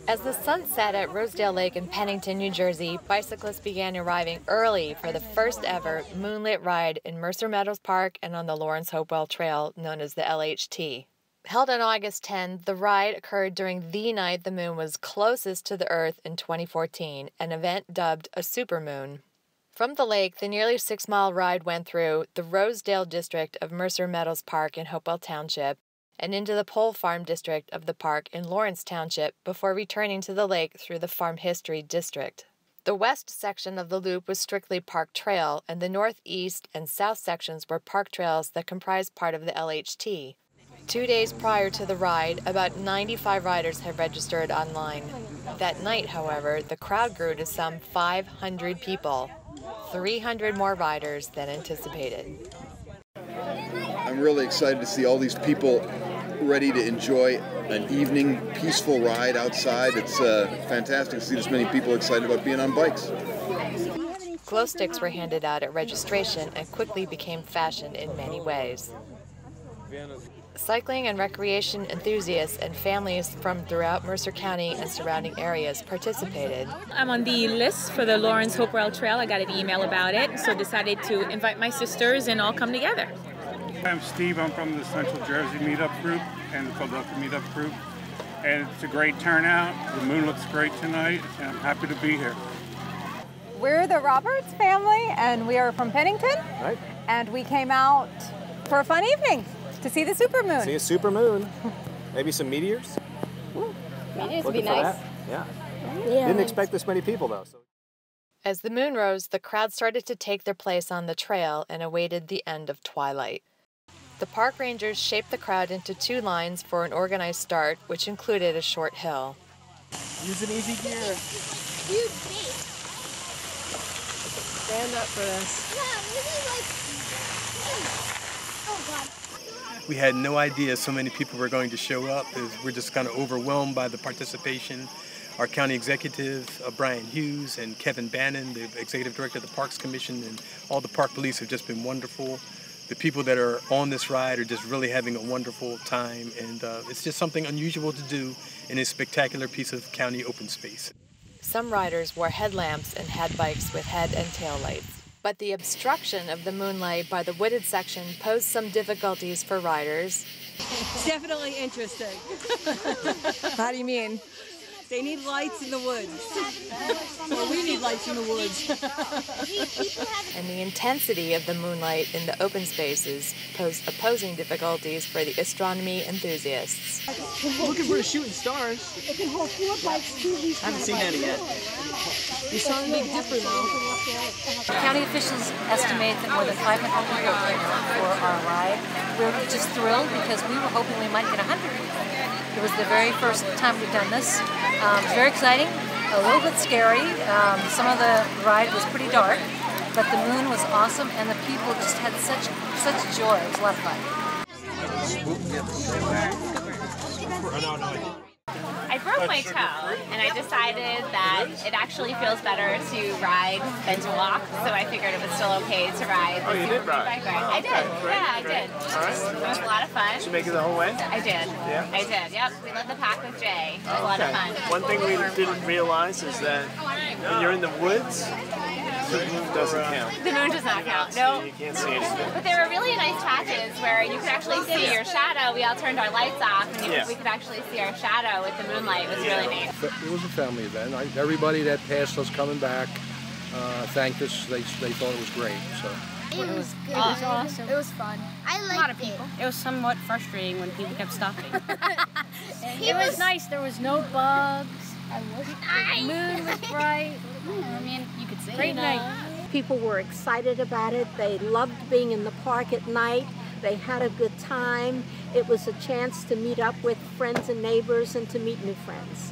As the sun set at Rosedale Lake in Pennington, New Jersey, bicyclists began arriving early for the first ever Moonlit ride in Mercer Meadows Park and on the Lawrence Hopewell Trail, known as the LHT. Held on August 10, the ride occurred during the night the moon was closest to the Earth in 2014, an event dubbed a supermoon. From the lake, the nearly 6-mile ride went through the Rosedale district of Mercer Meadows Park in Hopewell Township and into the Pole Farm district of the park in Lawrence Township before returning to the lake through the Farm History district. The west section of the loop was strictly park trail, and the northeast and south sections were park trails that comprised part of the LHT. 2 days prior to the ride, about 95 riders had registered online. That night, however, the crowd grew to some 500 people, 300 more riders than anticipated. I'm really excited to see all these people ready to enjoy an evening, peaceful ride outside. It's fantastic to see this many people excited about being on bikes. Glow sticks were handed out at registration and quickly became fashioned in many ways. Cycling and recreation enthusiasts and families from throughout Mercer County and surrounding areas participated. I'm on the list for the Lawrence Hopewell Trail. I got an email about it, so decided to invite my sisters and all come together. I'm Steve. I'm from the Central Jersey Meetup Group and the Philadelphia Meetup Group. And it's a great turnout. The moon looks great tonight, and I'm happy to be here. We're the Roberts family, and we are from Pennington. Right. And we came out for a fun evening to see the supermoon. See a supermoon. Maybe some meteors. Meteors would be nice. Yeah. Didn't expect this many people, though. So. As the moon rose, the crowd started to take their place on the trail and awaited the end of twilight. The park rangers shaped the crowd into 2 lines for an organized start, which included a short hill. Use an easy gear. Stand up for this. We had no idea so many people were going to show up. We're just kind of overwhelmed by the participation. Our county executive, Brian Hughes, and Kevin Bannon, the executive director of the Parks Commission, and all the park police have just been wonderful. The people that are on this ride are just really having a wonderful time, and it's just something unusual to do in a spectacular piece of county open space. Some riders wore headlamps and had bikes with head and tail lights. But the obstruction of the moonlight by the wooded section posed some difficulties for riders. It's definitely interesting. How do you mean? They need lights in the woods. Well, we need lights in the woods. And the intensity of the moonlight in the open spaces posed opposing difficulties for the astronomy enthusiasts. Looking for the shooting stars. It can hold 4 bikes, 2 of these. I haven't seen any yet. You sound Big Dipper though. County officials estimate that more than 500 people came out for our ride. We're just thrilled because we were hoping we might get 100 people. It was the very first time we've done this. It was very exciting, a little bit scary. Some of the ride was pretty dark, but the moon was awesome and the people just had such joy. It was a lot of fun. I broke my toe, and I decided that it actually feels better to ride than to walk, so I figured it was still okay to ride. Oh, you did ride? Bike ride. I did, yeah, I did. All right. It was a lot of fun. Did you make it the whole way? I did. Yeah? I did, yep. We led the pack with Jay. It was a lot of fun. One thing we didn't realize is that when you're in the woods, the moon doesn't count. The moon does not count, no. You can't see anything. But there were really nice patches where you could actually see your shadow. We all turned our lights off, and we could actually see our shadow with the moonlight. It was really neat. It was a family event. Everybody that passed us coming back thanked us. They thought it was great. So. It was good. It was awesome. It was fun. I liked a lot of people. It was somewhat frustrating when people kept stopping. It was nice. There was no bugs. The moon was bright. I mean, you could see. Great night. People were excited about it. They loved being in the park at night. They had a good time. It was a chance to meet up with friends and neighbors and to meet new friends.